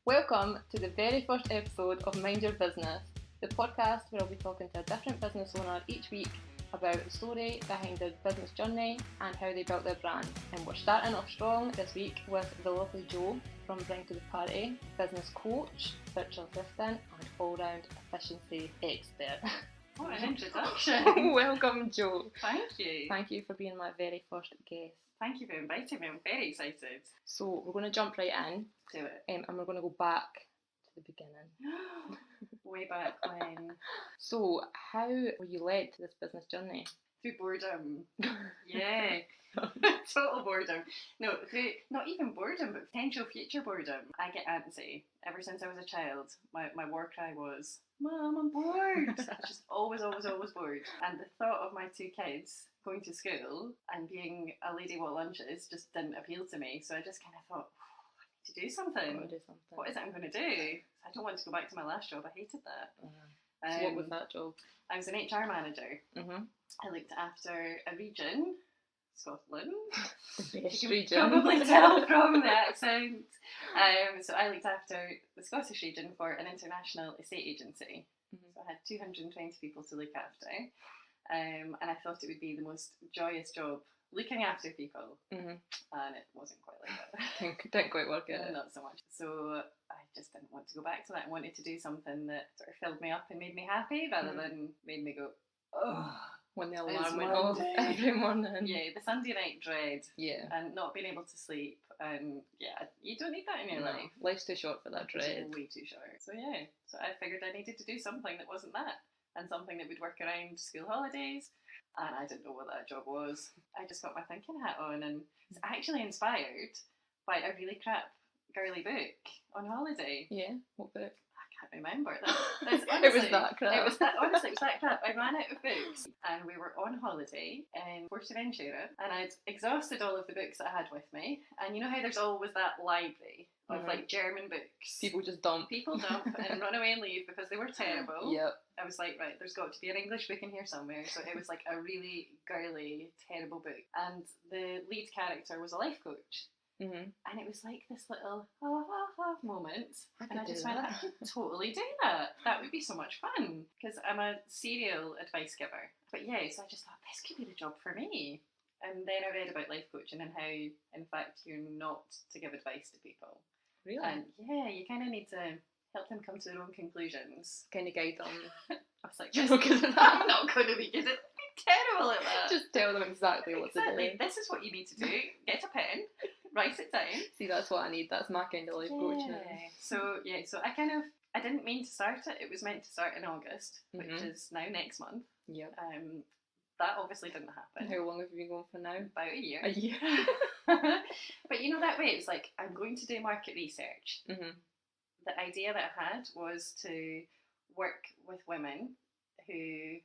Welcome to the very first episode of Mind Your Business, the podcast where I'll be talking to a different business owner each week about the story behind their business journey and how they built their brand. And we're starting off strong this week with the lovely Jo from Bring to the Party, business coach, virtual assistant and all-round efficiency expert. What an introduction. Welcome, Jo. Thank you. Thank you for being my very first guest. Thank you for inviting me. I'm very excited. So we're going to jump right in To it. and we're going to go back to the beginning. Way back when. So how were you led to this business journey? Through boredom. Yeah. Total boredom. No, through not even boredom, but potential future boredom. I get antsy. Ever since I was a child, my war cry was, Mom, I'm bored. Just always bored. And the thought of my two kids going to school and being a lady at lunches just didn't appeal to me. So I just kind of thought, I need to do something. What is it I'm going to do? I don't want to go back to my last job. I hated that. So what was that job? I was an HR manager. Mm-hmm. I looked after a region, Scotland. The best You region. can probably tell from the accent. So I looked after the Scottish region for an international estate agency. Mm-hmm. So I had 220 people to look after. And I thought it would be the most joyous job looking after people. Mm-hmm. And it wasn't quite like that. Didn't quite work out. Not so much. So I just didn't want to go back to that. I wanted to do something that sort of filled me up and made me happy rather than made me go, oh. When the It's alarm went off Monday. every morning. Yeah, the Sunday night dread. Yeah. And not being able to sleep. And yeah, you don't need that in your life. Life's too short for that dread. It's way too short. So yeah, so I figured I needed to do something that wasn't that. And something that would work around school holidays. And I didn't know what that job was. I just got my thinking hat on and was actually inspired by a really crap girly book on holiday. Yeah, what book? I can't remember. That's It was that crap. Honestly, it was that crap. I ran out of books and we were on holiday in Fuerteventura and I'd exhausted all of the books that I had with me. And you know how there's always that library of like German books? People just dump. People dump and run away and leave because they were terrible. Yep. I was like, right, there's got to be an English book in here somewhere. So it was like a really girly, terrible book. And the lead character was a life coach. Mm-hmm. And it was like this little moment. And I just do went, that. I could totally do that. That would be so much fun. Because I'm a serial advice giver. But yeah, so I just thought, this could be the job for me. And then I read about life coaching and how, in fact, you're not to give advice to people. Really? And yeah, you kind of need to help them come to their own conclusions. Kind of guide them. I was like, You're not good at that. I'm not going to be good at terrible at that. Just tell them exactly what to do. This is what you need to do. Get a pen, write it down. See, that's what I need. That's my kind of life coaching. So I didn't mean to start it. It was meant to start in August, which is now next month. Yep. That obviously didn't happen. How long have you been going for now? About a year. A year. But you know that way, it's like, I'm going to do market research. Mm-hmm. The idea that I had was to work with women who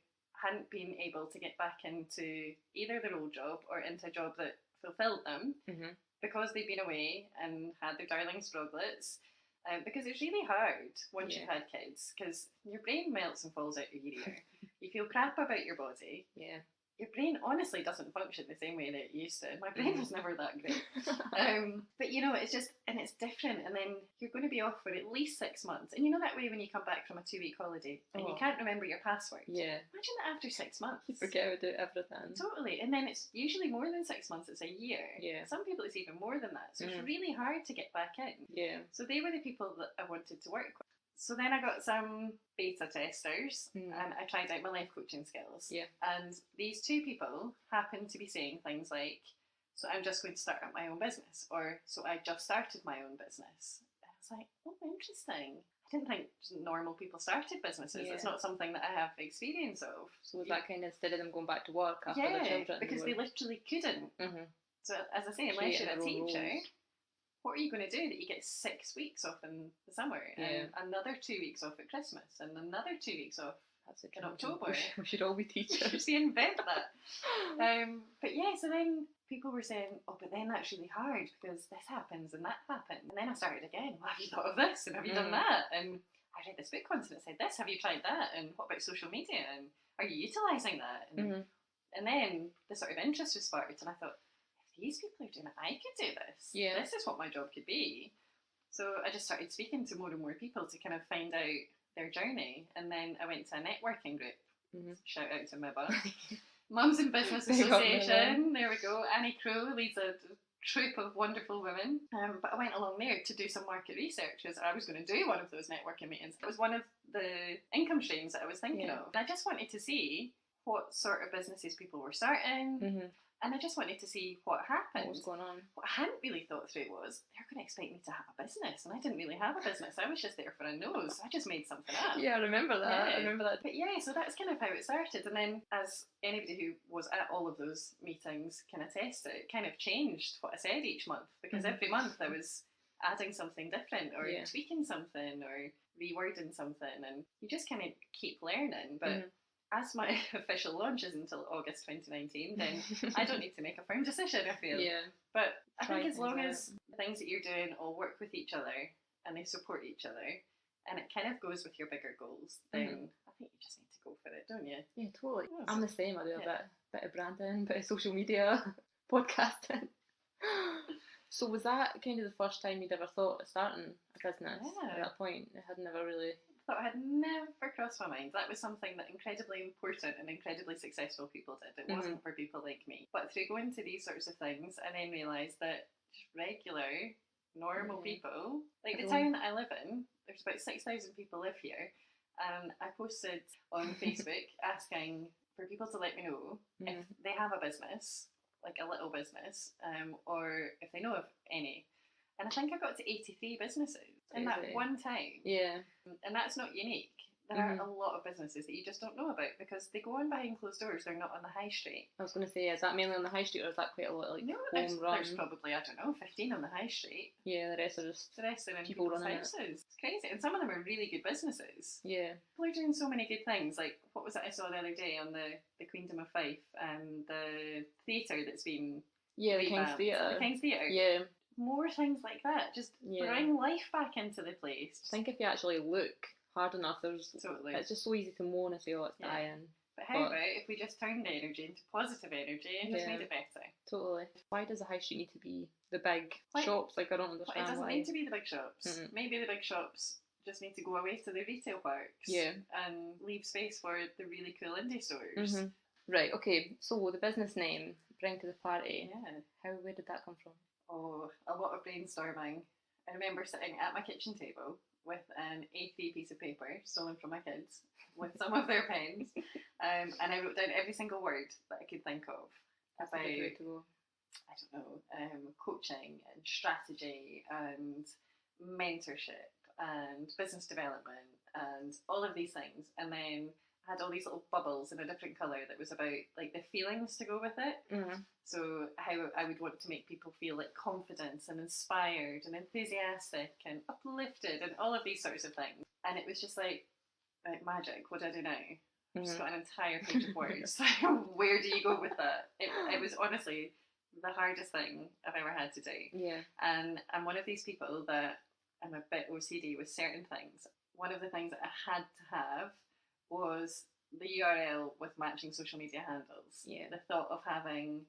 hadn't been able to get back into either their old job or into a job that fulfilled them because they've been away and had their darling strugglets. Because it's really hard once you've had kids, because your brain melts and falls out of your ear. You feel crap about your body. Yeah. Your brain honestly doesn't function the same way that it used to. My brain was never that great. But you know, it's just, and it's different. And then you're going to be off for at least 6 months. And you know that way when you come back from a 2-week holiday and you can't remember your password. Yeah. Imagine that after 6 months. You forget how to do everything. Totally. And then it's usually more than 6 months, it's a year. Yeah. Some people it's even more than that. So it's really hard to get back in. Yeah. So they were the people that I wanted to work with. So then I got some beta testers and I tried out my life coaching skills. Yeah. And these two people happened to be saying things like, so I'm just going to start up my own business, or so I just started my own business. And I was like, oh, interesting. I didn't think normal people started businesses. Yeah. It's not something that I have experience of. So was that kind of instead of them going back to work after the children? Because they literally couldn't. So as I say, unless you're a teacher, what are you going to do that you get 6 weeks off in the summer and another 2 weeks off at Christmas and another 2 weeks off in October? We should all be teachers. We invent that. But yeah, so then people were saying, oh, but then that's really hard because this happens and that happened. And then I started again, well, have you thought of this and have you done that? And I read this book once and it said this, have you tried that? And what about social media? And are you utilising that? And then the sort of interest was sparked and I thought, if these people are doing it, I could do this. Yeah. This is what my job could be. So I just started speaking to more and more people to kind of find out their journey. And then I went to a networking group. Mm-hmm. Shout out to MIBA. Mums in Business Association. There we go. Annie Crow leads a troop of wonderful women. But I went along there to do some market research because I was going to do one of those networking meetings. It was one of the income streams that I was thinking of. And I just wanted to see what sort of businesses people were starting. Mm-hmm. And I just wanted to see what happened. What was going on? What I hadn't really thought through was they're going to expect me to have a business, and I didn't really have a business. I was just there for a nose. I just made something up. Yeah, I remember that. Yeah. I remember that. But yeah, so that's kind of how it started. And then, as anybody who was at all of those meetings can attest, it kind of changed what I said each month, because every month I was adding something different or tweaking something or rewording something, and you just kind of keep learning. But as my official launch is until August 2019, then I don't need to make a firm decision, I feel. Yeah. But I think as long as the things that you're doing all work with each other and they support each other, and it kind of goes with your bigger goals, then I think you just need to go for it, don't you? Yeah, totally. I'm the same. I do a bit of branding, bit of social media, podcasting. So was that kind of the first time you'd ever thought of starting a business at that point? It had never really... Thought had never crossed my mind. That was something that incredibly important and incredibly successful people did. It wasn't for people like me. But through going to these sorts of things, I then realised that just regular, normal people, like the town that I live in, there's about 6,000 people live here, and I posted on Facebook asking for people to let me know if they have a business, like a little business, or if they know of any. And I think I got to 83 businesses in that one time. Yeah. And that's not unique. There are a lot of businesses that you just don't know about because they go on behind closed doors. They're not on the high street. I was going to say, is that mainly on the high street or is that quite a lot like no, there's probably, I don't know, 15 on the high street. Yeah, the rest are just in people's houses. It's crazy. And some of them are really good businesses. Yeah. People are doing so many good things. Like, what was it I saw the other day on the Queendom of Fife? The theatre that's been the King's Theatre. The King's Theatre. Yeah. More things like that. Just bring life back into the place. I think if you actually look hard enough, it's just so easy to moan and say, oh, it's dying. But how about if we just turned energy into positive energy and just made it better? Totally. Why does the high street need to be the big shops? Like, I don't understand. It doesn't need to be the big shops. Maybe the big shops just need to go away to the retail parks and leave space for the really cool indie stores. Right, okay. So the business name, Bring to the Party. Yeah. Where did that come from? Oh, a lot of brainstorming. I remember sitting at my kitchen table with an A3 piece of paper stolen from my kids with some of their pens, and I wrote down every single word that I could think of about, I don't know, coaching and strategy and mentorship and business development and all of these things, and then I had all these little bubbles in a different colour that was about like the feelings to go with it. So how I would want to make people feel like confident and inspired and enthusiastic and uplifted and all of these sorts of things. And it was just like magic. What do I do now? I've just got an entire page of words. Where do you go with that? It was honestly the hardest thing I've ever had to do. Yeah. And I'm one of these people that I'm a bit OCD with certain things. One of the things that I had to have was the URL with matching social media handles. Yeah. The thought of having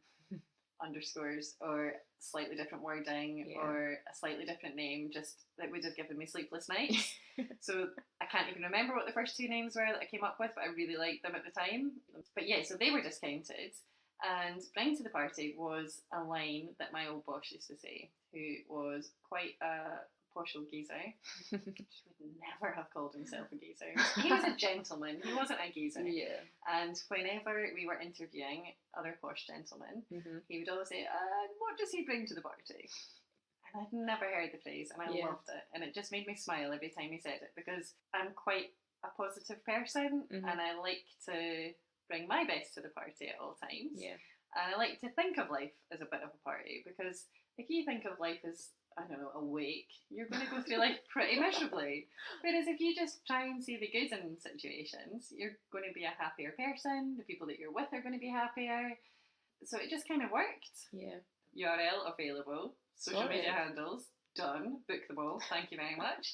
underscores or slightly different wording or a slightly different name, just that would have given me sleepless nights. So I can't even remember what the first two names were that I came up with, but I really liked them at the time. But yeah, so they were discounted. And Bring to the Party was a line that my old boss used to say, who was quite a posh old geezer. He would never have called himself a geezer. He was a gentleman. He wasn't a geezer. Yeah. And whenever we were interviewing other posh gentlemen, he would always say, what does he bring to the party? And I'd never heard the phrase, and I loved it. And it just made me smile every time he said it, because I'm quite a positive person, and I like to bring my best to the party at all times. Yeah. And I like to think of life as a bit of a party, because if you think of life as, I don't know, a wake, you're going to go through life pretty miserably. Whereas if you just try and see the good in situations, you're going to be a happier person, the people that you're with are going to be happier. So it just kind of worked. Yeah. URL available, social media handles, done, book them all, thank you very much.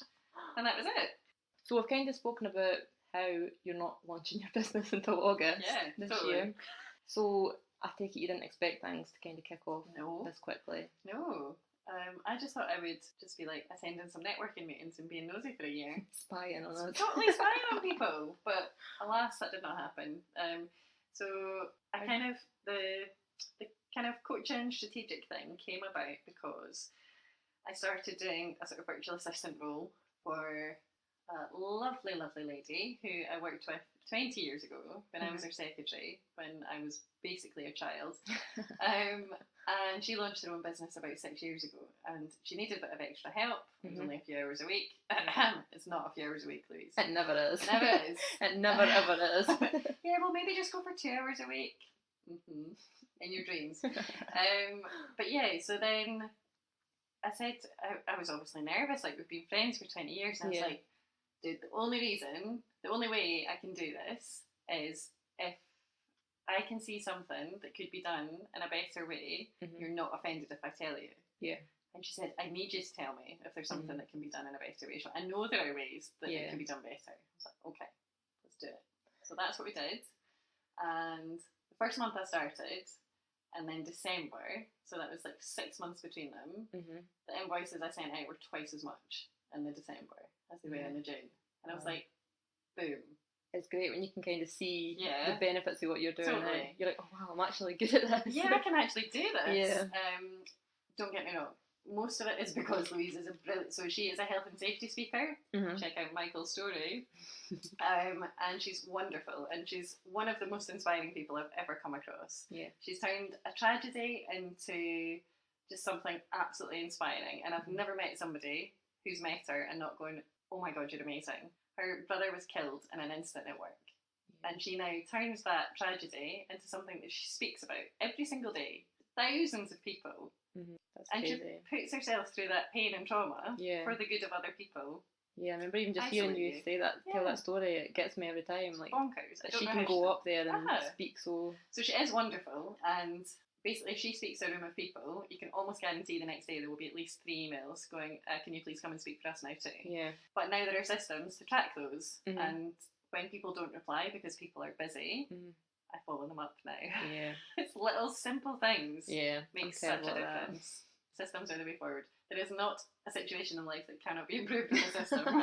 And that was it. So we've kind of spoken about how you're not launching your business until August this year. So I take it you didn't expect things to kind of kick off this quickly. No. I just thought I would just be like attending some networking meetings and being nosy for a year. Spying on us. Totally spying on people. But alas, that did not happen. So I kind of, the kind of coaching strategic thing came about because I started doing a sort of virtual assistant role for a lovely, lovely lady who I worked with 20 years ago when I was her secretary, when I was basically a child. And she launched her own business about 6 years ago, and she needed a bit of extra help. It was only a few hours a week. It's not a few hours a week, Louise. It never is. Never is. It never ever is. Yeah, well, maybe just go for 2 hours a week. In your dreams. But yeah, so then I said, I was obviously nervous, like we've been friends for 20 years, and I was like, dude, the only way I can do this is if I can see something that could be done in a better way, you're not offended if I tell you. Yeah. And she said, I need you to tell me if there's something that can be done in a better way. So I know there are ways that it can be done better. I was like, okay, let's do it. So that's what we did. And the first month I started, and then December, so that was like 6 months between them, the invoices I sent out were twice as much in the December as they were in the June. And I was like, boom. It's great when you can kind of see the benefits of what you're doing. Totally. You're like, oh wow, I'm actually good at this. Yeah, I can actually do this. Yeah. Don't get me wrong. Most of it is because Louise is a brilliant. So she is a health and safety speaker. Check out Michael's story. And she's wonderful, and she's one of the most inspiring people I've ever come across. Yeah. She's turned a tragedy into just something absolutely inspiring, and I've never met somebody who's met her and not going, oh my god, you're amazing. Her brother was killed in an incident at work, and she now turns that tragedy into something that she speaks about every single day. Thousands of people. And she puts herself through that pain and trauma for the good of other people. Yeah, I remember even just hearing you say that, tell that story, it gets me every time. Like, bonkers. That she can go up there and speak so... So she is wonderful, and basically if she speaks to a room of people, you can almost guarantee the next day there will be at least 3 emails going, can you please come and speak for us now too? Yeah. But now there are systems to track those, and when people don't reply because people are busy, I follow them up now. Yeah. It's little simple things make such a difference. Systems are the way forward. There is not a situation in life that cannot be improved with a system.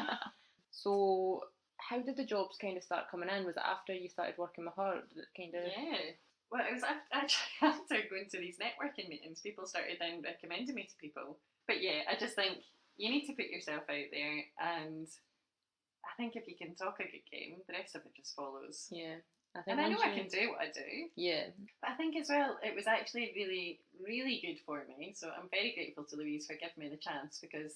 So, how did the jobs kind of start coming in? Was it after you started working with her? Did it kind of... Yeah. Well, it was after going to these networking meetings, people started then recommending me to people. But yeah, I just think you need to put yourself out there, and I think if you can talk a good game, the rest of it just follows. Yeah. I know I can do what I do. Yeah. But I think as well, it was actually really, really good for me. So I'm very grateful to Louise for giving me the chance, because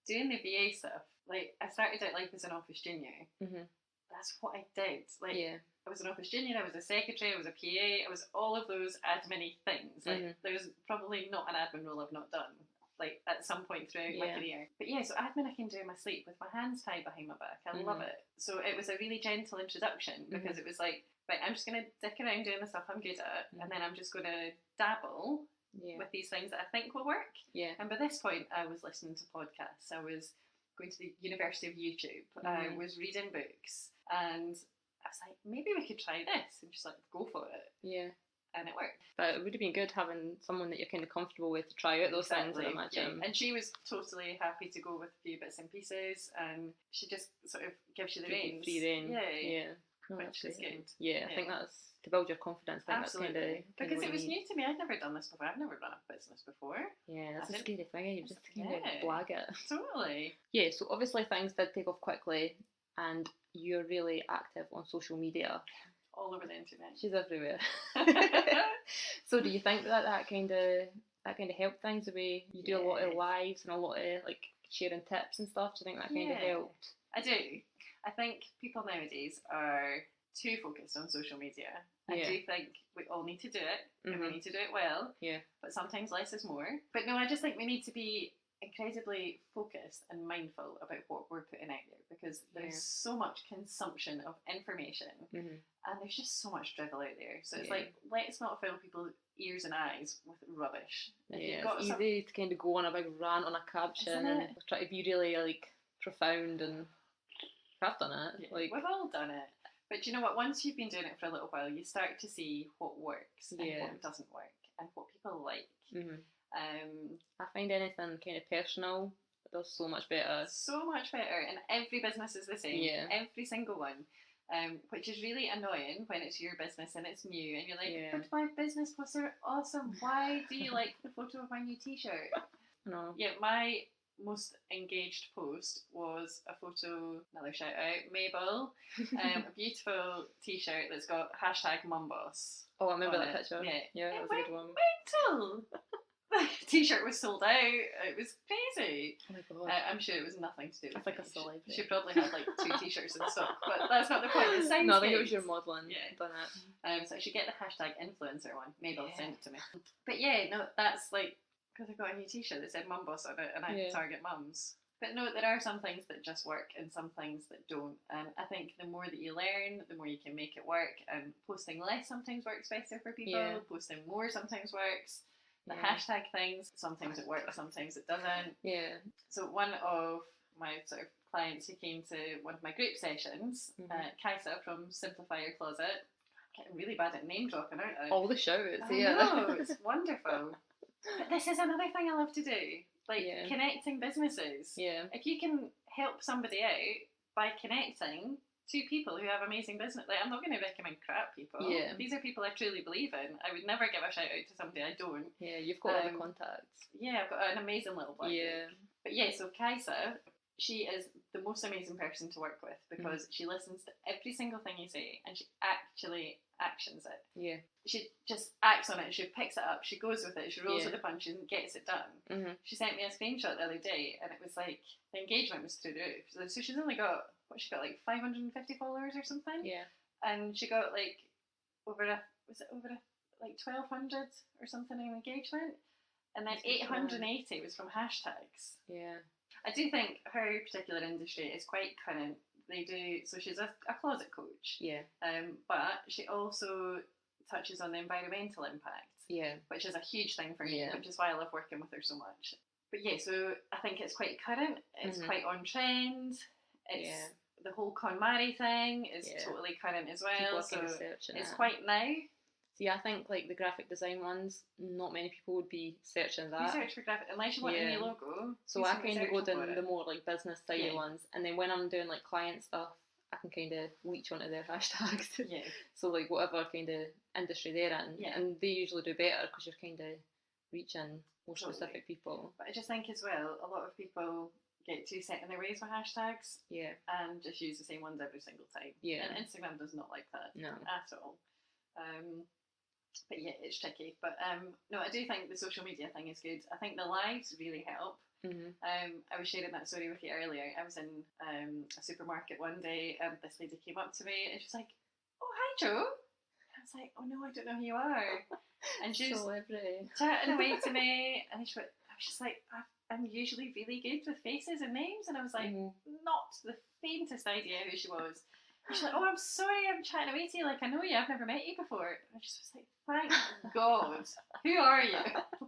doing the VA stuff, like I started out life as an office junior. That's what I did. Like I was an office junior, I was a secretary, I was a PA, I was all of those admin-y things. Like there's probably not an admin role I've not done. Like at some point throughout my career. But yeah, so admin I can do in my sleep with my hands tied behind my back. I love it. So it was a really gentle introduction, because it was like, right, I'm just going to dick around doing the stuff I'm good at, and then I'm just going to dabble with these things that I think will work. Yeah. And by this point, I was listening to podcasts. I was going to the University of YouTube. I was reading books, and I was like, maybe we could try this, and just like go for it. Yeah. And it worked. But it would have been good having someone that you're kind of comfortable with to try out those things, I imagine. Yeah. And she was totally happy to go with a few bits and pieces, and she just sort of gives you the reins. Free rein. Yeah. No, which is good. Yeah, I think that's to build your confidence. I think absolutely. That's kind of because it was new to me. I'd never done this before. I've never run a business before. Yeah, that's a scary thing. You just kind of blag it. Totally. Yeah. So obviously things did take off quickly, and you're really active on social media. All over the internet. She's everywhere. So do you think that kind of helped things, the way you do a lot of lives and a lot of like sharing tips and stuff? Do you think that kind of helped? I do. I think people nowadays are too focused on social media. I do think we all need to do it, and we need to do it well. Yeah. But sometimes less is more. But no, I just think we need to be incredibly focused and mindful about what we're putting out there, because there is so much consumption of information, and there's just so much drivel out there. So it's like, let's not fill people's ears and eyes with rubbish. It's easy to kind of go on a big rant on a caption and try to be really like profound, and I've done it. Like, we've all done it. But you know what? Once you've been doing it for a little while, you start to see what works and what doesn't work, and what people like. I find anything kind of personal does so much better. So much better, and every business is the same. Yeah. Every single one. Which is really annoying when it's your business and it's new, and you're like, Yeah. but my business posts are awesome. Why do you like the photo of my new t-shirt? No. Yeah, my most engaged post was a photo, another shout out, Mabel, a beautiful t-shirt that's got #mumboss. Oh, I remember that it. picture. Yeah, that it was a went good one. mental. The t-shirt was sold out. It was crazy. Oh my god. I'm sure it was nothing to do with It's like me. a celebrity. She probably had like 2 t-shirts in stock, but that's not the point. It sounds no, I think it good. was your modelling. Yeah. Done it. So I should get the #influencer one. Maybe I'll Yeah. send it to me. But yeah, no, that's like, because I got a new t-shirt that said Mum Boss on it, and I target mums. But no, there are some things that just work and some things that don't. And I think the more that you learn, the more you can make it work. And posting less sometimes works better for people. Yeah. Posting more sometimes works. The Yeah. hashtag things, sometimes it works, sometimes it doesn't. Yeah. So one of my sort of clients who came to one of my group sessions, Kaisa from Simplify Your Closet, I'm getting really bad at name dropping, aren't I? All the shouts, I know, it's wonderful. But this is another thing I love to do, like connecting businesses. Yeah. If you can help somebody out by connecting two people who have amazing business, like, I'm not going to recommend crap people. Yeah. These are people I truly believe in. I would never give a shout out to somebody I don't. Yeah, you've got all the contacts. Yeah, I've got an amazing little black Yeah. book. But yeah, so Kaisa, she is the most amazing person to work with because she listens to every single thing you say and she actually actions it. Yeah. She just acts on it, she picks it up, she goes with it, she rolls with the punches and gets it done. Mm-hmm. She sent me a screenshot the other day and it was like, the engagement was through the roof. So she's only got, like 550 followers or something? Yeah. And she got like over a 1,200 or something in engagement? And then 880 was from hashtags. Yeah. I do think her particular industry is quite current. They do, so she's a closet coach. Yeah. But she also touches on the environmental impact. Yeah. Which is a huge thing for me, which is why I love working with her so much. But yeah, so I think it's quite current, it's quite on trend, it's the whole KonMari thing is totally current as well. So it's quite now. See, I think like the graphic design ones, not many people would be searching that. You search for graphic, unless you want a new logo. So I kind of go down the more like business style ones, and then when I'm doing like client stuff, I can kind of leech onto their hashtags. Yeah. So like whatever kind of industry they're in, and they usually do better because you're kind of reaching more specific people. But I just think as well, a lot of people get too set in their ways with hashtags. Yeah. And just use the same ones every single time. Yeah. And Instagram does not like that. No. At all. But yeah, it's tricky. But no, I do think the social media thing is good. I think the lives really help. Mm-hmm. I was sharing that story with you earlier. I was in a supermarket one day and this lady came up to me and she was like, "Oh, hi Joe." I was like, "Oh no, I don't know who you are." And she was chatting away to me and I was just like, I'm usually really good with faces and names, and I was like, not the faintest idea who she was. And she's like, "Oh, I'm sorry, I'm chatting away to you, like I know you, I've never met you before." And I just was like, thank God, who are you?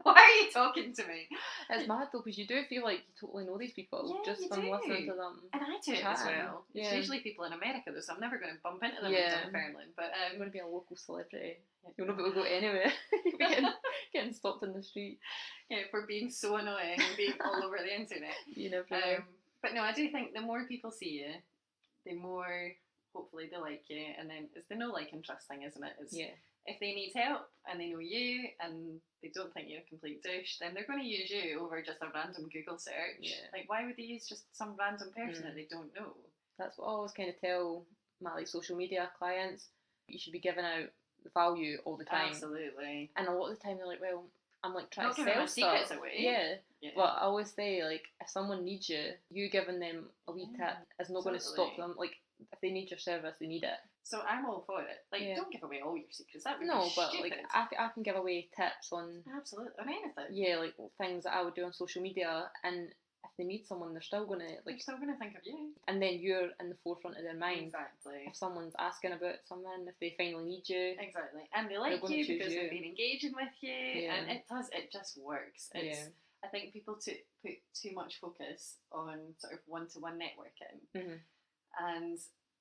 Why are you talking to me? It's mad though, because you do feel like you totally know these people just from listening to them. And I do it as well. It's usually people in America though, so I'm never going to bump into them in Dunfermline. But I'm going to be a local celebrity. You'll not be able to go anywhere. You'll be getting stopped in the street. Yeah, for being so annoying and being all over the internet. You never know. But no, I do think the more people see you, the more hopefully they like you, and then it's the no like and trust thing, isn't it? If they need help and they know you and they don't think you're a complete douche, then they're going to use you over just a random Google search. Like, why would they use just some random person that they don't know? That's what I always kind of tell my like social media clients. You should be giving out value all the time. Absolutely. And a lot of the time they're like, well, I'm like trying not to sell sell secrets stuff. Away. Yeah. But I always say, like, if someone needs you, you giving them a wee tip is not going to stop them. Like, if they need your service, they need it. So I'm all for it. Like, don't give away all your secrets. That would be stupid. But like I can give away tips on absolutely on anything. Yeah, like things that I would do on social media, and if they need someone, they're still gonna think of you. And then you're in the forefront of their mind. Exactly. If someone's asking about something, if they finally need you, exactly, and they like you because they've been engaging with you, and it just works. I think people put too much focus on sort of one-to-one networking, and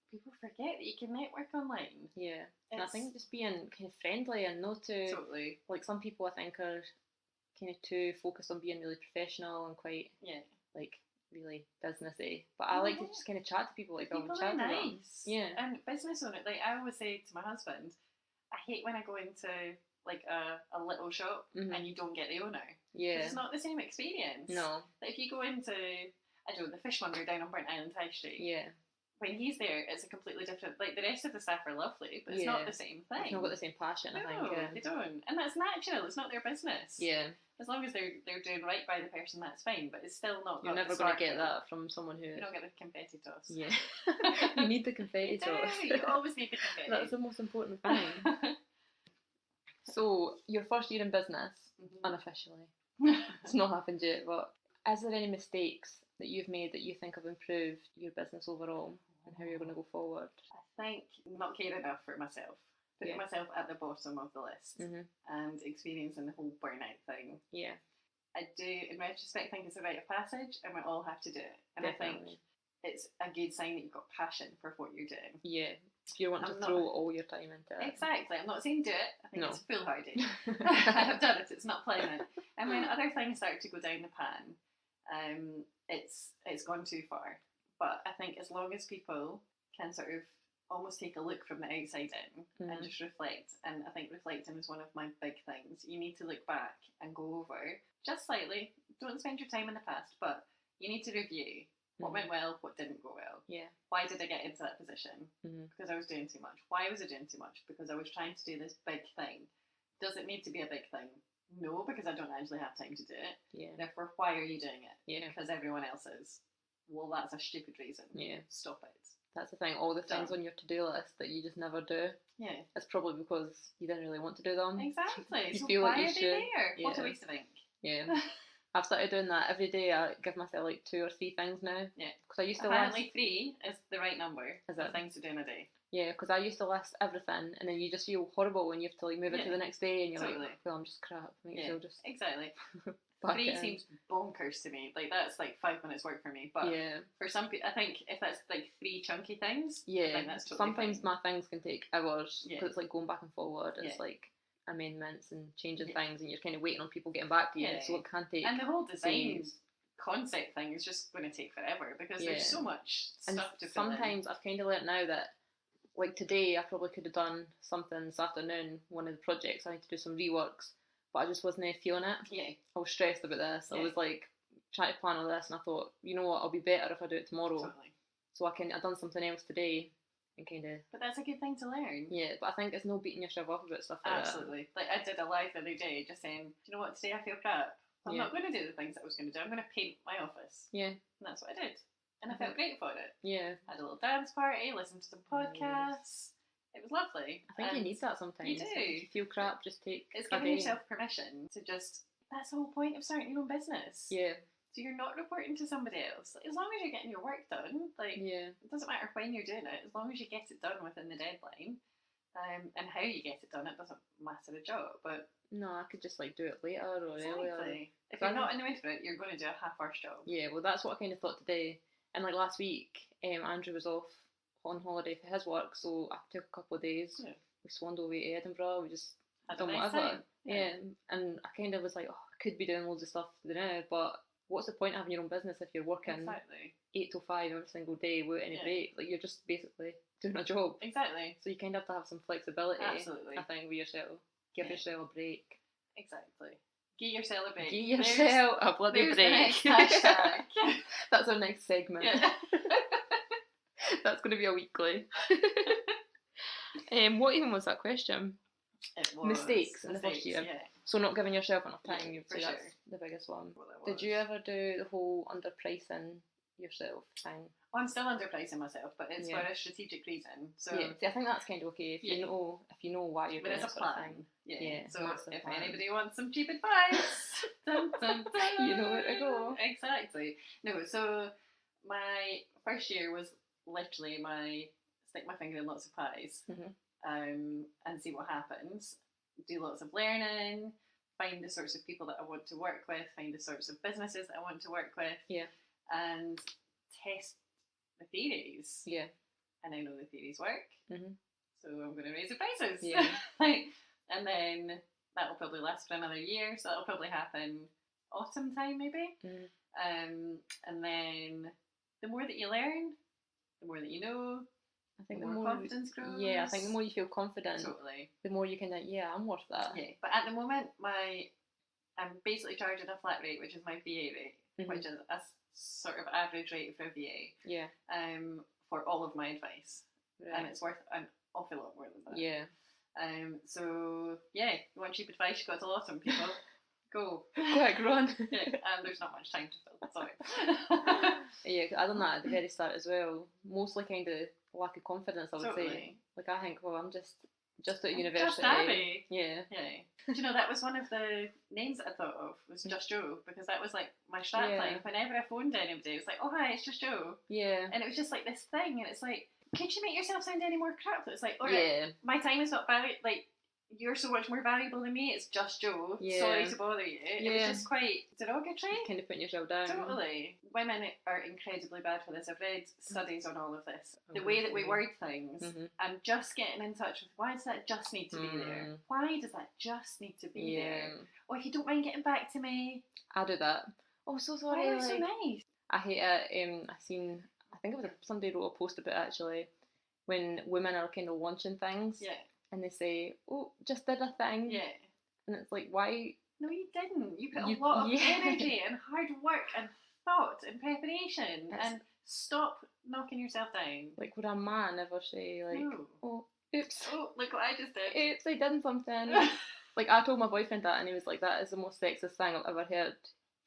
people forget that you can network online. Yeah, and I think just being kind of friendly and not to totally like some people I think are kind of too focused on being really professional and quite like really businessy. But I like to just kind of chat to people, like people chat are to them. nice. Yeah. And business owner, like I always say to my husband, I hate when I go into like a little shop and you don't get the owner. Yeah. It's not the same experience. No. Like if you go into, I don't know, the fishmonger down on Burnt Island High Street. Yeah. When he's there, it's a completely different. Like the rest of the staff are lovely, but it's not the same thing. It's not got the same passion. No, I think. they don't, and that's natural. It's not their business. Yeah. As long as they're doing right by the person, that's fine. But it's still not. You're never going to get that from someone who. You don't get the confetti toss. Yeah. You need the confetti toss. You always need the confetti. That's the most important thing. So your first year in business, unofficially, it's not happened yet. But is there any mistakes that you've made that you think have improved your business overall and how you're going to go forward? I think not caring enough for myself. Putting myself at the bottom of the list and experiencing the whole burnout thing. Yeah. I do, in retrospect, think it's a rite of passage and we all have to do it. And definitely. I think it's a good sign that you've got passion for what you're doing. Yeah. If you want to throw all your time into it. Exactly. I'm not saying do it. I think it's foolhardy. I have done it. It's not pleasant. And when other things start to go down the pan, it's gone too far. But I think as long as people can sort of almost take a look from the outside in and just reflect, and I think reflecting is one of my big things. You need to look back and go over just slightly. Don't spend your time in the past, but you need to review what went well, what didn't go well. Yeah. Why did I get into that position? Because I was doing too much. Why was I doing too much? Because I was trying to do this big thing. Does it need to be a big thing? No, because I don't actually have time to do it. Yeah. Therefore, why are you doing it? Yeah. Because everyone else is. Well, that's a stupid reason. Yeah. Stop it. That's the thing. All the things on your to-do list that you just never do. Yeah. It's probably because you didn't really want to do them. Exactly. You so feel why like you are should. They there? Yeah. What a waste of ink. Yeah. I've started doing that every day. I give myself like 2 or 3 things now. Yeah. Because I used to apparently 3 is the right number. Is it? Things to do in a day. Yeah, because I used to list everything, and then you just feel horrible when you have to like move it to the next day, and you're like, well, I'm just crap. So just exactly. 3 seems bonkers to me. Like that's like 5 minutes work for me. But for some people, I think if that's like 3 chunky things, I think that's totally sometimes fine. My things can take hours because it's like going back and forward. It's like amendments and changing things, and you're kind of waiting on people getting back to you. So it can take. And the whole design concept thing is just going to take forever because there's so much stuff to fill in. Sometimes I've kind of learnt now that. Like today, I probably could have done something this afternoon, one of the projects. I need to do some reworks, but I just wasn't feeling it. Yeah. I was stressed about this. I was like trying to plan all this, and I thought, you know what, I'll be better if I do it tomorrow. Totally. So I've done something else today, and kind of. But that's a good thing to learn. Yeah, but I think it's no beating yourself up about stuff like that. Absolutely. Like I did a live the other day, just saying, do you know what, today I feel crap. I'm not going to do the things that I was going to do. I'm going to paint my office. Yeah. And that's what I did. And I felt great about it. Yeah. Had a little dance party, listened to some podcasts. It was lovely. I think you need that sometimes. You do. If you feel crap, just take It's giving yourself permission to just... That's the whole point of starting your own business. Yeah. So you're not reporting to somebody else. Like, as long as you're getting your work done, like, it doesn't matter when you're doing it, as long as you get it done within the deadline, and how you get it done, it doesn't matter a jot, but... No, I could just, like, do it later or earlier. If you're not in the mood for it, you're going to do a half-hour's job. Yeah, well, that's what I kind of thought today. And like last week, Andrew was off on holiday for his work, so I took a couple of days. Yeah. We swanned away to Edinburgh. We just done whatever. Yeah, and I kind of was like, oh, I could be doing loads of stuff now, but what's the point of having your own business if you're working 8 till 5 every single day without any break? Like you're just basically doing a job. Exactly. So you kind of have to have some flexibility. Absolutely. I think with yourself, give yourself a break. Exactly. Give yourself a break. Give yourself a bloody break. The next hashtag. That's our next segment. Yeah. That's going to be a weekly. What even was that question? It was mistakes in the first year. Yeah. So not giving yourself enough time. You'd say that's the biggest one. Well, did you ever do the whole underpricing yourself thing? Well, I'm still underpricing myself, but it's for a strategic reason. So see, I think that's kind of okay if you know why you're doing it. But it's a plan. Yeah. So if anybody wants some cheap advice, dun, dun, dun, you know where to go. Exactly. No, so my first year was literally stick my finger in lots of pies, and see what happens. Do lots of learning. Find the sorts of people that I want to work with. Find the sorts of businesses that I want to work with. Yeah. And test the theories. Yeah. And I know the theories work. So I'm going to raise the prices. Yeah. And then that'll probably last for another year, so that'll probably happen autumn time maybe. And then the more that you learn, the more that you know, I think the more confidence grows. Yeah, I think the more you feel confident, totally, the more you can think, yeah, I'm worth that. Yeah, but at the moment, I'm basically charging a flat rate, which is my VA rate, which is a sort of average rate for a VA. Yeah. For all of my advice, right. and it's worth an awful lot more than that. Yeah. So yeah, you want cheap advice? You got to Autumn, people. Go. Quick, run. Yeah, and there's not much time to fill. Sorry. Yeah, I done that at the very start as well. Mostly kind of lack of confidence, I would say. Like I think, well, I'm just at university. Just Abby. Yeah. Yeah. Do you know that was one of the names that I thought of was Just Joe, because that was like my strap line. Whenever I phoned anybody, it was like, oh hi, it's Just Joe. Yeah. And it was just like this thing, and it's like, could you make yourself sound any more crap? It's like, alright, my time is not valuable. Like, you're so much more valuable than me. It's Just Joe. Yeah. Sorry to bother you. It was just quite derogatory. Kind of putting yourself down. Totally. Women are incredibly bad for this. I've read studies on all of this. The way that we word things, and just getting in touch with, why does that just need to be there? Why does that just need to be there? Or if you don't mind getting back to me. I do that. Oh, so sorry. Oh, so nice. I hate it. I think it was somebody wrote a post about it actually, when women are kind of launching things. Yeah. And they say, oh, just did a thing. Yeah. And it's like, why? No, you didn't. You put a lot of energy and hard work and thought and preparation. And stop knocking yourself down. Like, would a man ever say, like, oh, oops. Oh, look what I just did. Oops, I done something. Like, I told my boyfriend that, and he was like, that is the most sexist thing I've ever heard.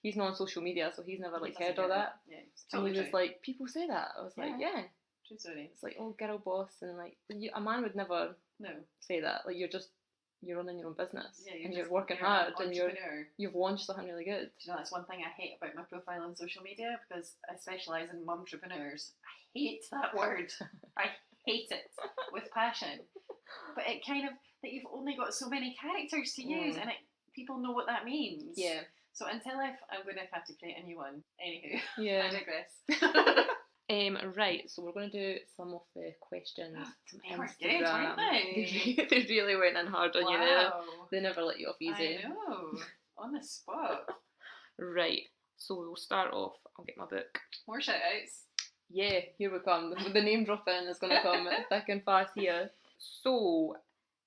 He's not on social media, so he's never, like, heard all that. Yeah, totally. And he was like, people say that. I was like, yeah. True story. It's like, oh, girl boss, and like, a man would never say that. Like, you're running your own business, and you're working hard, and you've launched something really good. Do you know, that's one thing I hate about my profile on social media, because I specialise in momtrepreneurs. I hate that word. I hate it with passion. But it kind of, that you've only got so many characters to use, and people know what that means. Yeah. So until I'm going to have to create a new one. Anywho, I digress. Right, so we're going to do some of the questions from They were good, weren't they? They really went in hard on you there. They never let you off easy. I know, on the spot. Right, so we'll start off. I'll get my book. More shout outs. Yeah, here we come. The name dropping is going to come thick and fast here. So,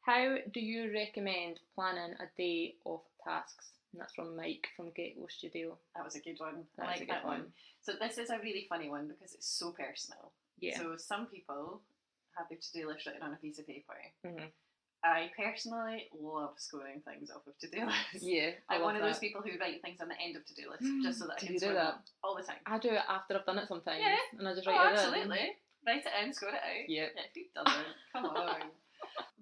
how do you recommend planning a day of tasks? And that's from Mike from Gateway Studio. That was a good one. I like that one. So this is a really funny one because it's so personal. Yeah. So some people have their to-do list written on a piece of paper. I personally love scoring things off of to-do lists. Yeah, I'm one of those people who write things on the end of to-do lists just so that I can score them all the time. I do it after I've done it sometimes. Yeah. And I just write it in. Absolutely. Write it in, score it out. Yeah. Yeah, who doesn't? Come on.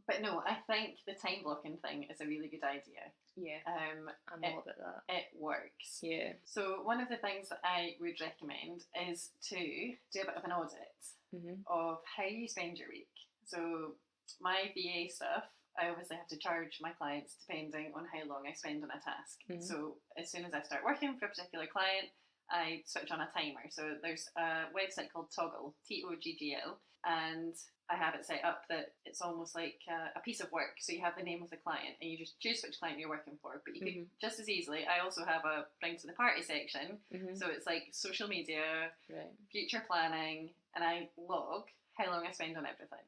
But no, I think the time blocking thing is a really good idea. Yeah, I'm all about that. It works. Yeah. So one of the things that I would recommend is to do a bit of an audit of how you spend your week. So my VA stuff, I obviously have to charge my clients depending on how long I spend on a task. So as soon as I start working for a particular client, I switch on a timer. So there's a website called Toggle, Toggl, and I have it set up that it's almost like a piece of work. So you have the name of the client and you just choose which client you're working for. But you could just as easily, I also have a bring to the party section. So it's like social media, future planning, and I log how long I spend on everything.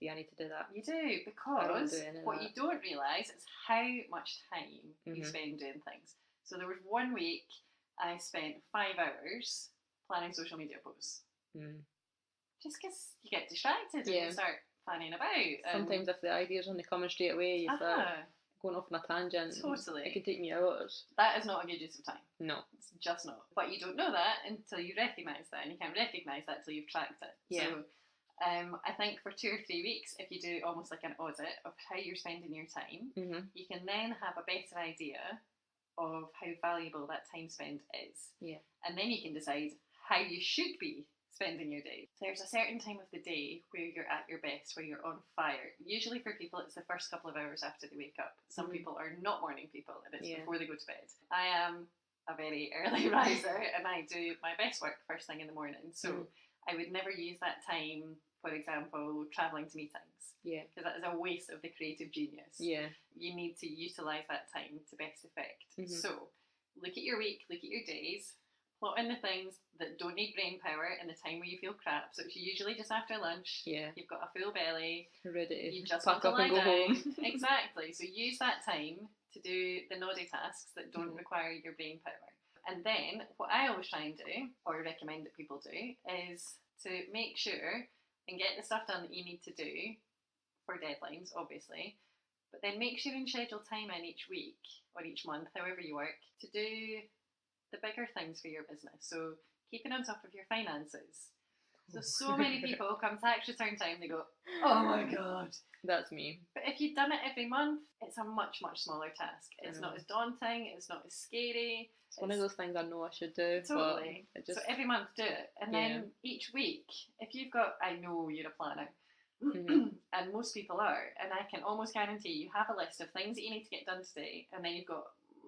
See, I need to do that. You do, because what you don't realise is how much time you spend doing things. So there was 1 week I spent 5 hours planning social media posts. Just because you get distracted and you start planning about. Sometimes if the ideas only coming straight away, you start going off on a tangent. Totally. It can take me hours. That is not a good use of time. No. It's just not. But you don't know that until you recognise that, and you can't recognise that until you've tracked it. Yeah. So I think for 2 or 3 weeks, if you do almost like an audit of how you're spending your time, you can then have a better idea of how valuable that time spent is. Yeah. And then you can decide how you should be spending your day. There's a certain time of the day where you're at your best, where you're on fire. Usually for people, it's the first couple of hours after they wake up. Some people are not morning people, and it's before they go to bed. I am a very early riser, and I do my best work first thing in the morning. So I would never use that time, for example, travelling to meetings. Yeah. Because that is a waste of the creative genius. Yeah. You need to utilise that time to best effect. Mm-hmm. So, look at your week, look at your days, plot in the things that don't need brain power in the time where you feel crap. So it's usually just after lunch. Yeah. You've got a full belly. Ready You to just pack want to up lie and go down. home. Exactly. So use that time to do the naughty tasks that don't require your brain power. And then what I always try and do, or recommend that people do, is to make sure and get the stuff done that you need to do for deadlines, obviously, but then make sure and schedule time in each week or each month, however you work, to do the bigger things for your business. So keeping on top of your finances. So many people come tax return time, they go, oh my god. That's me. But if you've done it every month, it's a much, much smaller task. It's not as daunting, it's not as scary. It's one of those things I know I should do. Totally. But just... So every month do it. And then each week, if you've got, I know you're a planner, and most people are, and I can almost guarantee you have a list of things that you need to get done today, and then you've got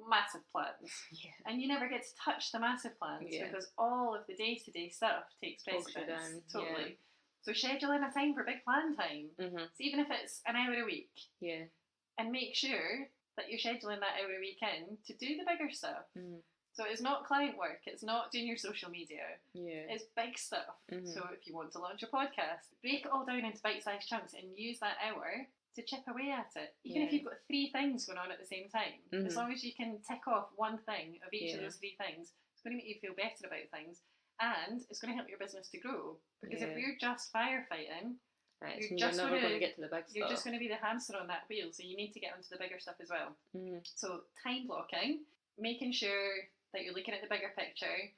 massive plans. Yeah. And you never get to touch the massive plans because all of the day-to-day stuff takes precedence. Totally. So schedule in a time for big plan time. So even if it's an hour a week. Yeah. And make sure that you're scheduling that hour a week in to do the bigger stuff. So it's not client work, it's not doing your social media. Yeah. It's big stuff. So if you want to launch a podcast, break it all down into bite-sized chunks and use that hour to chip away at it. Even if you've got 3 things going on at the same time, as long as you can tick off one thing of each of those 3 things, it's going to make you feel better about things, and it's going to help your business to grow. Because if you're just firefighting, you're never going to get to the big stuff. You're just going to be the hamster on that wheel, so you need to get onto the bigger stuff as well. So time blocking, making sure that you're looking at the bigger picture,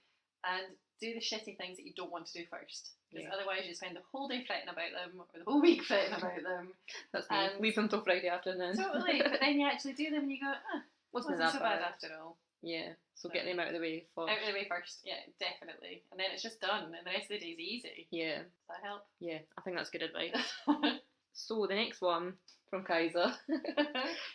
and do the shitty things that you don't want to do first. Because otherwise you spend the whole day fretting about them, or the whole week fretting about them. That's me. Leave them till Friday afternoon. Totally, but then you actually do them and you go, wasn't so bad after all. Yeah, so getting them out of the way first. Out of the way first, yeah, definitely. And then it's just done, and the rest of the day's easy. Yeah. Does that help? Yeah, I think that's good advice. So the next one from Kaiser.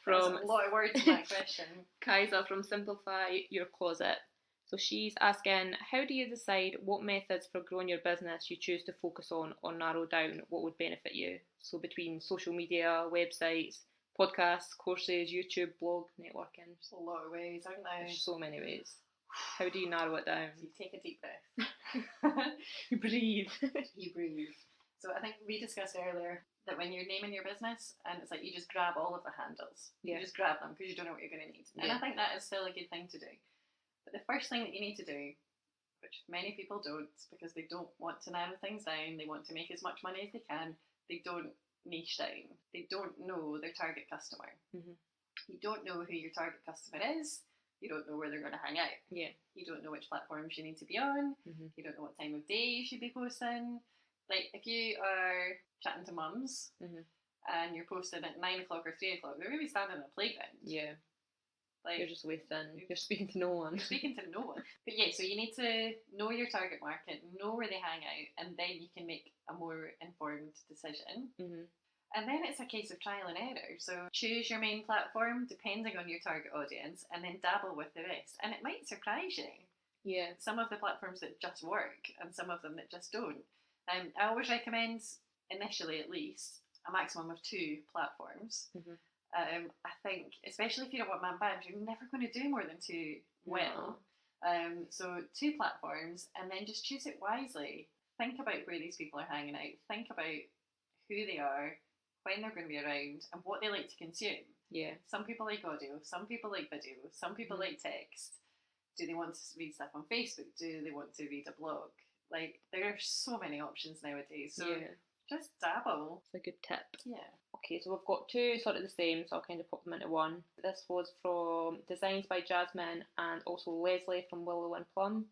From a lot of words in that question. Kaiser from Simplify Your Closet. So she's asking, how do you decide what methods for growing your business you choose to focus on or narrow down what would benefit you? So between social media, websites, podcasts, courses, YouTube, blog, networking. There's a lot of ways, aren't there? There's so many ways. How do you narrow it down? You take a deep breath. You breathe. You breathe. So I think we discussed earlier that when you're naming your business, and it's like you just grab all of the handles. You just grab them because you don't know what you're going to need. And I think that is still a good thing to do. But the first thing that you need to do, which many people don't, because they don't want to narrow things down, they want to make as much money as they can, they don't niche down. They don't know their target customer. You don't know who your target customer is. You don't know where they're going to hang out. Yeah. You don't know which platforms you need to be on. You don't know what time of day you should be posting. Like, if you are chatting to mums and you're posting at 9 o'clock or 3 o'clock, they're maybe standing on a playground. Yeah. Like, you're just wasting. You're speaking to no one. You're speaking to no one. But yeah, so you need to know your target market, know where they hang out, and then you can make a more informed decision. And then it's a case of trial and error. So choose your main platform depending on your target audience, and then dabble with the rest. And it might surprise you. Yeah. Some of the platforms that just work, and some of them that just don't. I always recommend, initially at least, a maximum of 2 platforms. I think, especially if you don't want man band, you're never going to do more than 2 well. So 2 platforms, and then just choose it wisely. Think about where these people are hanging out. Think about who they are, when they're going to be around, and what they like to consume. Yeah. Some people like audio, some people like video, some people like text. Do they want to read stuff on Facebook? Do they want to read a blog? Like, there are so many options nowadays. So just dabble. It's a good tip. Yeah. Okay, so we've got 2 sort of the same, so I'll kind of pop them into one. This was from Designs by Jasmine and also Leslie from Willow and Plum.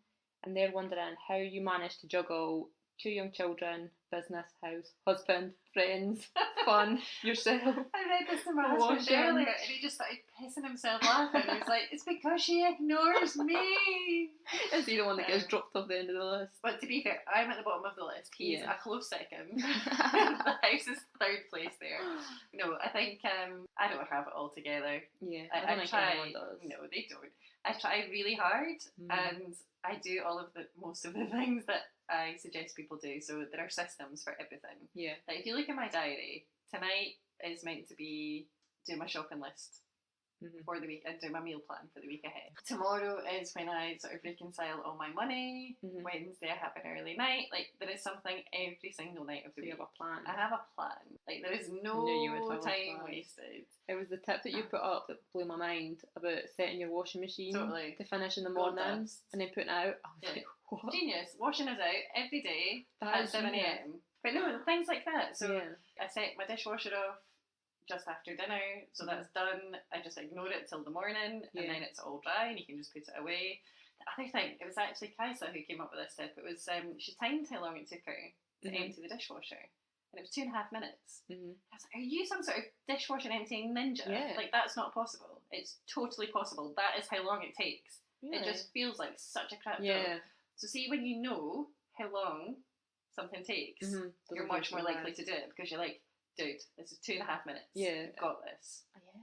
And they're wondering how you managed to juggle 2 young children, business, house, husband, friends, fun, yourself. I read this to my husband earlier and he just started pissing himself laughing. He was like, it's because she ignores me. Is he the one that gets dropped off the end of the list? But to be fair, I'm at the bottom of the list. He's a close second. The house is 3rd place there. No, I think I don't have it all together. Yeah, I don't think anyone does. No, they don't. I try really hard, and I do most of the things that I suggest people do. So there are systems for everything. Yeah. Like if you look at my diary, tonight is meant to be do my shopping list for the week and do my meal plan for the week ahead. Tomorrow is when I sort of reconcile all my money. Wednesday I have an early night. Like there is something every single night of the week. You have a plan. I have a plan. Like there is no time wasted. It was the tip that you put up that blew my mind about setting your washing machine to finish in the morning and then putting it out. I was like, what? Genius. Washing is out every day at 7 a.m. But no, things like that. So I set my dishwasher off just after dinner, so that's done. I just ignore it till the morning, and then it's all dry, and you can just put it away. The other thing, it was actually Kaisa who came up with this tip. It was she timed how long it took her to empty the dishwasher, and it was 2.5 minutes. I was like, "Are you some sort of dishwasher emptying ninja? Like that's not possible. It's totally possible. That is how long it takes. It just feels like such a crap job. So see, when you know how long something takes, you're much more likely to do it because you're like, dude, this is 2.5 minutes. You've got this.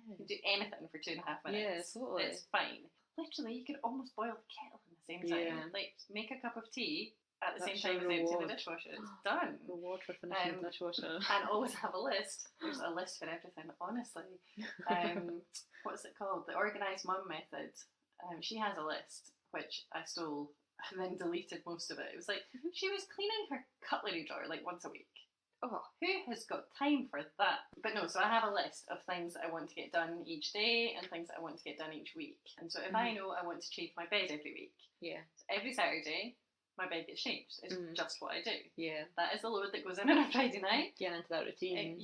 You can do anything for 2.5 minutes. Totally. It's fine. Literally, you could almost boil the kettle at the same time. Like, make a cup of tea at the same time as emptying the dishwasher. It's done. Reward for finishing the dishwasher. And always have a list. There's a list for everything, honestly. What's it called? The Organised Mum Method. She has a list, which I stole and then deleted most of it. It was like, she was cleaning her cutlery drawer like once a week. Oh, who has got time for that? But no, so I have a list of things that I want to get done each day and things that I want to get done each week. And so if I know I want to change my bed every week, so every Saturday, my bed gets changed. It's just what I do. That is the load that goes in on a Friday night. Getting into that routine.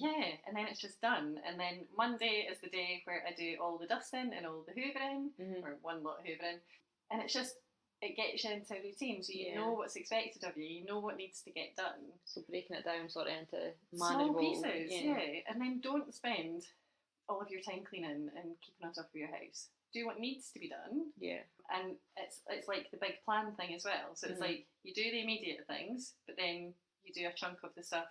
And then it's just done. And then Monday is the day where I do all the dusting and all the hoovering, or one lot of hoovering. And it's just, it gets you into a routine, so you know what's expected of you, you know what needs to get done. So breaking it down sort of into manageable small pieces, and then don't spend all of your time cleaning and keeping on top of your house. Do what needs to be done. And it's like the big plan thing as well. So it's like you do the immediate things, but then you do a chunk of the stuff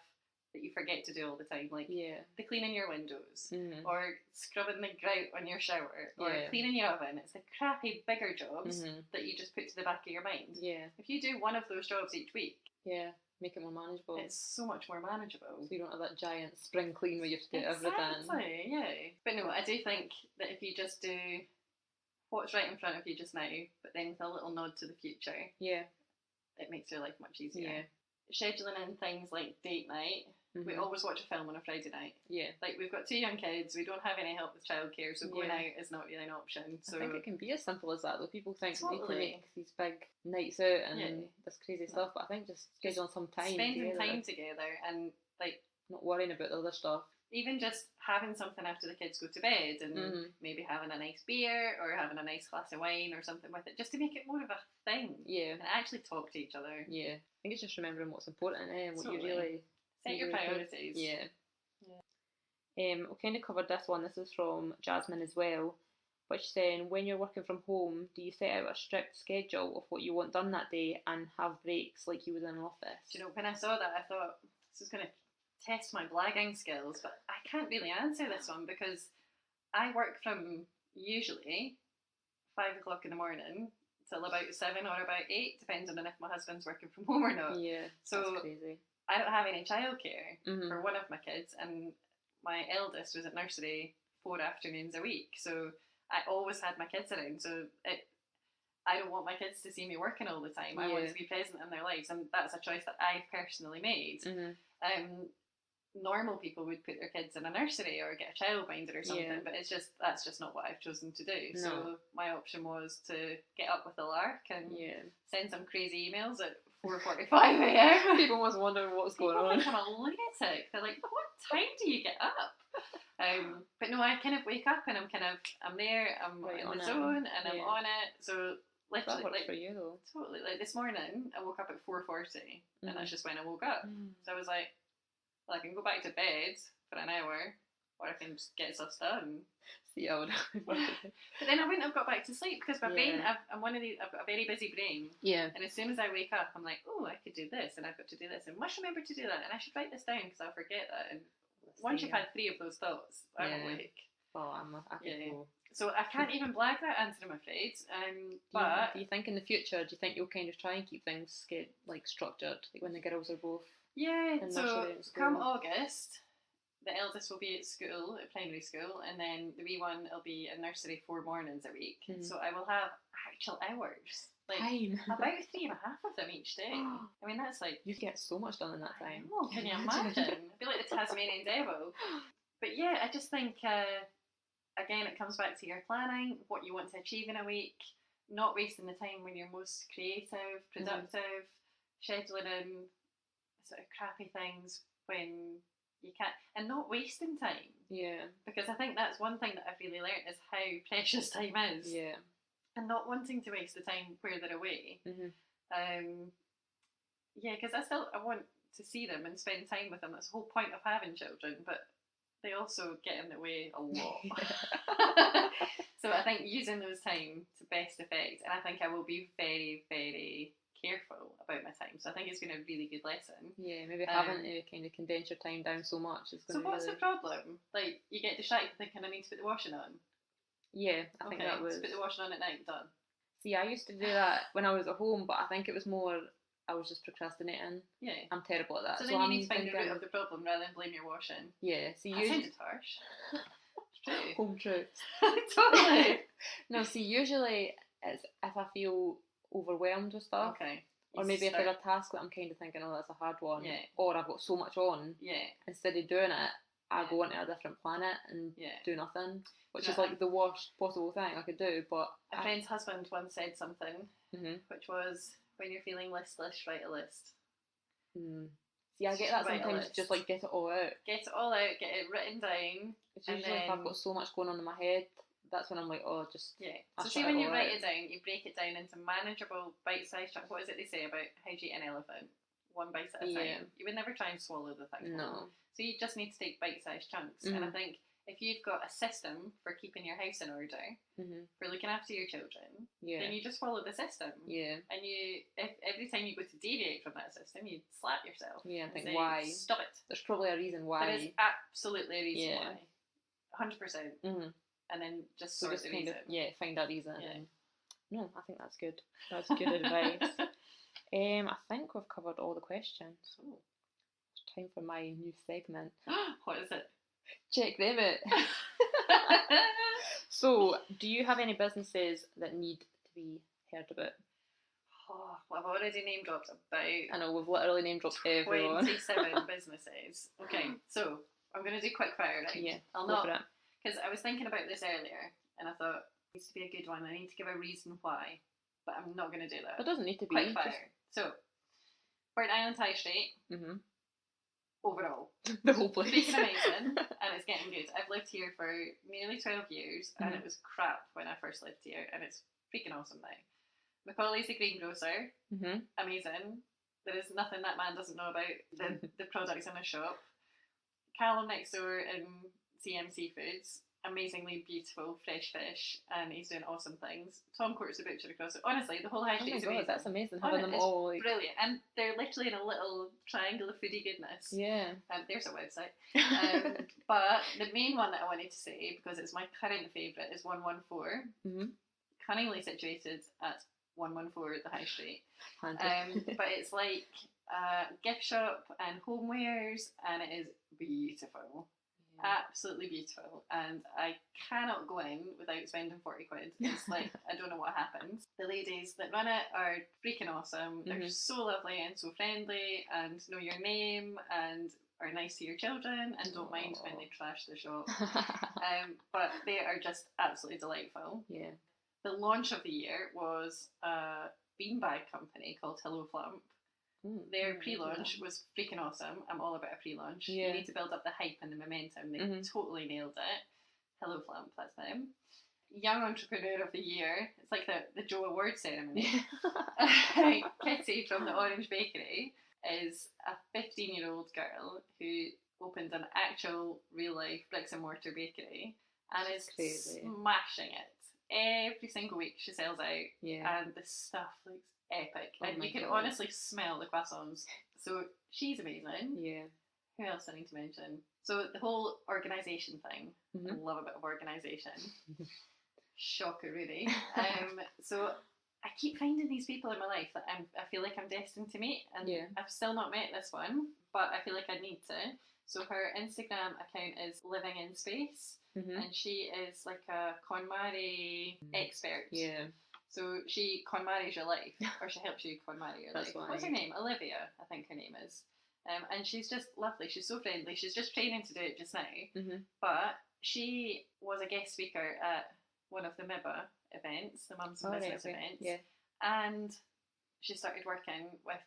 that you forget to do all the time, like the cleaning your windows, or scrubbing the grout on your shower, or cleaning your oven. It's the crappy bigger jobs that you just put to the back of your mind. If you do one of those jobs each week, make it more manageable. It's so much more manageable. So you don't have that giant spring clean where you have to do everything. Exactly, But no, I do think that if you just do what's right in front of you just now, but then with a little nod to the future, it makes your life much easier. Scheduling in things like date night. We always watch a film on a Friday night. Like, we've got 2 young kids, we don't have any help with childcare, so going out is not really an option. So I think it can be as simple as that, though. People think they need to make these big nights out and this crazy stuff, but I think just scheduling some time spending time together and, like, not worrying about the other stuff. Even just having something after the kids go to bed and maybe having a nice beer or having a nice glass of wine or something with it, just to make it more of a thing. And actually talk to each other. I think it's just remembering what's important and what you really... Set your priorities. We kind of covered this one. This is from Jasmine as well. But she's saying, when you're working from home, do you set out a strict schedule of what you want done that day and have breaks like you would in an office? Do you know, when I saw that, I thought, this is going to test my blagging skills, but I can't really answer this one because I work from usually 5 o'clock in the morning till about 7 or about 8, depending on if my husband's working from home or not. So that's crazy. I don't have any childcare for one of my kids, and my eldest was at nursery 4 afternoons a week, so I always had my kids around. So I don't want my kids to see me working all the time. I want to be present in their lives, and that's a choice that I've personally made. Normal people would put their kids in a nursery or get a childminder or something, but that's just not what I've chosen to do. No. So my option was to get up with a lark and send some crazy emails at 4:45 a.m. People must wonder what's going on. I'm a lunatic. They're like, what time do you get up? But no, I kind of wake up and I'm there, I'm in the zone and I'm on it. So literally, that works for you though. Totally. Like this morning, I woke up at 4:40, and that's just when I woke up. So I was like, well, I can go back to bed for an hour, or I can just get stuff done. See, I would. But then I wouldn't have got back to sleep because my brain, I'm one of these, I've got a very busy brain. And as soon as I wake up, I'm like, oh, I could do this, and I've got to do this, and must remember to do that, and I should write this down because I'll forget that. And once you've had 3 of those thoughts, I'm awake. Oh, I could go. So I can't even blag that answer, I'm afraid. But do you think in the future, do you think you'll kind of try and keep things structured, like when the girls are both yeah, in so nursery and school? come August, the eldest will be at school, at primary school, and then the wee one will be in nursery 4 mornings a week. Mm-hmm. So I will have actual hours. Like time. about 3.5 of them each day. I mean, that's like... You get so much done in that time. Oh, can you imagine? I feel like the Tasmanian devil. But yeah, I just think, again, it comes back to your planning, what you want to achieve in a week, not wasting the time when you're most creative, productive, scheduling in sort of crappy things when you can't, and not wasting time. Yeah. Because I think that's one thing that I've really learned is how precious time is. Yeah. And not wanting to waste the time where they're away. Mm-hmm. Yeah, because I want to see them and spend time with them. That's the whole point of having children, but they also get in the way a lot. So I think using those time to best effect, and I think I will be very, very careful about my time. So I think it's been a really good lesson. Yeah, maybe having to kind of condense your time down so much is going to. So what's the problem? Like, you get distracted thinking I need to put the washing on. Yeah, I think that was. So put the washing on at night, done. See, I used to do that when I was at home, but I think it was more I was just procrastinating. Yeah. I'm terrible at that. So then you need to find the root of the problem rather than blame your washing. Yeah. See, that sounded harsh. It's true. Home truth. Totally. No, see, usually it's if I feel overwhelmed with stuff. Okay. Or maybe if there's a task that I'm kind of thinking, oh, that's a hard one. Yeah. Or I've got so much on. Yeah. Instead of doing it, I go into a different planet and do nothing. Which is like the worst possible thing I could do. But a friend's husband once said something, which was, when you're feeling listless, write a list. See, I get that sometimes, just like get it all out. Get it all out, get it written down. It's usually if I've got so much going on in my head, that's when I'm like, oh, just... Yeah. So see, when you write it down, you break it down into manageable bite-sized chunks. What is it they say about how do you eat an elephant? One bite at a time. You would never try and swallow the thing. No. So you just need to take bite-sized chunks. And I think if you've got a system for keeping your house in order, for looking after your children, then you just follow the system. Yeah. And if every time you go to deviate from that system, you slap yourself. Yeah, and think, say, why? Stop it. There's probably a reason why. There is absolutely a reason why. 100%. And then just sort the reason. Find a reason. Yeah. No, I think that's good. That's good advice. I think we've covered all the questions. So it's time for my new segment. What is it? Check them out. So, do you have any businesses that need to be heard about? Oh, well, I've already name dropped about... I know, we've literally name dropped everyone. 27 businesses. Okay, so I'm going to do quick fire, right? Yeah, I'll go not... for it. Because I was thinking about this earlier, and I thought, it needs to be a good one. I need to give a reason why, but I'm not going to do that. It doesn't need to be. Quick fire. So, Burnt Island High Street. Overall. The whole place. Freaking amazing, and it's getting good. I've lived here for nearly 12 years, and it was crap when I first lived here, and it's freaking awesome now. Macaulay's the greengrocer. Amazing. There is nothing that man doesn't know about the products in his shop. Callum next door in CM Seafoods, amazingly beautiful fresh fish, and he's doing awesome things. Tom Court's the butcher across it. Honestly, the whole high street is amazing. That's amazing having them all. Like... Brilliant, and they're literally in a little triangle of foodie goodness. Yeah. There's a website. But the main one that I wanted to say, because it's my current favourite, is 114. Cunningly situated at 114 the high street. But it's like a gift shop and homewares, and it is beautiful. Absolutely beautiful, and I cannot go in without spending 40 quid. It's like, I don't know what happens. The ladies that run it are freaking awesome. They're so lovely and so friendly and know your name and are nice to your children and don't mind when they trash the shop. But they are just absolutely delightful. Yeah. The launch of the year was a beanbag company called Hello Flump. Their pre-launch was freaking awesome. I'm all about a pre-launch. You need to build up the hype and the momentum. They totally nailed it. Hello Flump, that's them. Young Entrepreneur of the Year. It's like the Joe Award ceremony. Kitty from the Orange Bakery is a 15-year-old girl who opened an actual real-life bricks and mortar bakery and is smashing it. Every single week she sells out, and the stuff looks epic, and you can honestly smell the croissants. So she's amazing. Yeah. Who else I need to mention? So the whole organisation thing. I love a bit of organisation. Shocker, really. So I keep finding these people in my life that I feel like I'm destined to meet, and I've still not met this one, but I feel like I need to. So her Instagram account is Living in Space, and she is like a KonMari expert. Yeah. So she KonMaris your life, or she helps you KonMari your life. What's her name? Olivia, I think her name is. And she's just lovely. She's so friendly. She's just training to do it just now. But she was a guest speaker at one of the MIBA events, the Mums and Business events. Yeah. And she started working with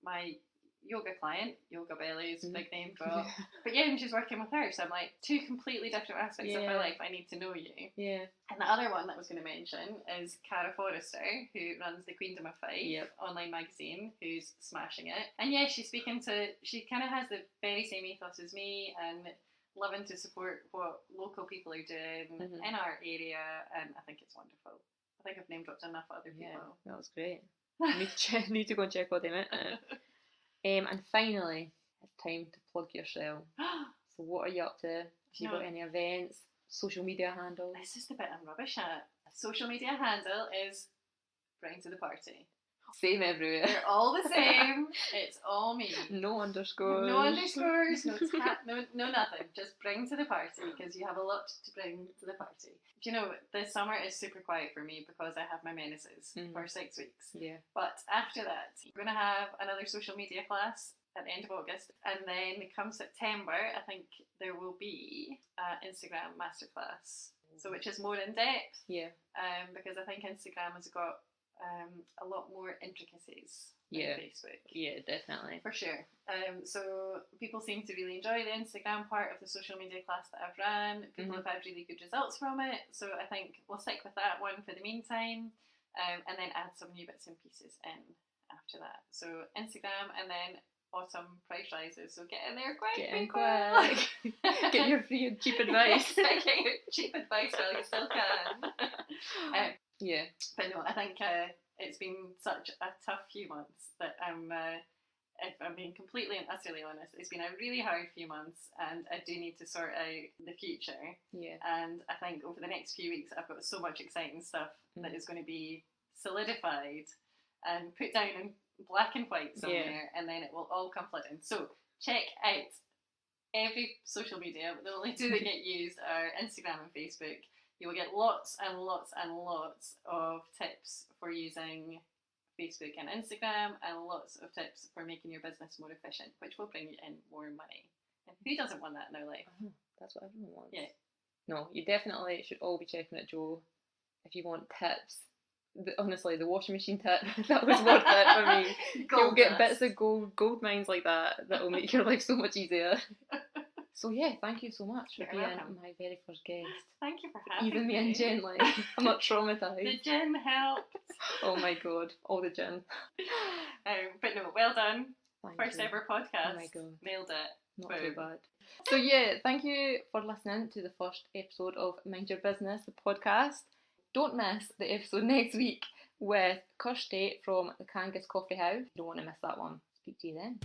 my yoga client, Yoga Bellies, big name drop. But yeah, and she's working with her. So I'm like, two completely different aspects of my life. I need to know you. Yeah. And the other one that I was going to mention is Cara Forrester, who runs the Queendom of Five online magazine, who's smashing it. And yeah, she's speaking to, she kind of has the very same ethos as me, and loving to support what local people are doing in our area, and I think it's wonderful. I think I've name dropped enough other people. Yeah, that was great. Need to go and check all them out. And finally, it's time to plug yourself. So what are you up to? Have you got any events? Social media handles? This is the bit I'm rubbish at. Social media handle is Bring to the Party. Same everywhere. They're all the same. It's all me. No underscores. No underscores. No nothing. Just bring to the party, because you have a lot to bring to the party. Do you know, this summer is super quiet for me because I have my menses for 6 weeks. Yeah. But after that, we're going to have another social media class at the end of August, and then come September, I think there will be an Instagram masterclass. So which is more in depth. Yeah. Because I think Instagram has got a lot more intricacies than Facebook. Yeah, definitely. For sure. So people seem to really enjoy the Instagram part of the social media class that I've ran. People have had really good results from it. So I think we'll stick with that one for the meantime, and then add some new bits and pieces in after that. So Instagram, and then autumn price rises. So get in there quick. Get in quick. Get your free and cheap advice. Get your cheap advice while you still can. Yeah. But no, I think it's been such a tough few months that if I'm being completely and utterly honest, it's been a really hard few months, and I do need to sort out the future. Yeah. And I think over the next few weeks, I've got so much exciting stuff that is going to be solidified and put down in black and white somewhere, and then it will all come flooding. So check out every social media. The only two that get used are Instagram and Facebook. You will get lots and lots and lots of tips for using Facebook and Instagram, and lots of tips for making your business more efficient, which will bring you in more money. And who doesn't want that in their life? That's what everyone wants. Yeah. No, you definitely should all be checking out Jo if you want tips. Honestly, the washing machine tip, that was worth it for me. You'll get bits of gold mines like that will make your life so much easier. So yeah, thank you so much for being my very first guest. Thank you for having me. Even me and Jen, like, I'm not traumatised. The gin helped. Oh my god, all the gin. But no, well done. First ever podcast. Oh my god. Nailed it. Not too bad. So yeah, thank you for listening to the first episode of Mind Your Business, the podcast. Don't miss the episode next week with Kirsty from the Kangas Coffee House. You don't want to miss that one. Speak to you then.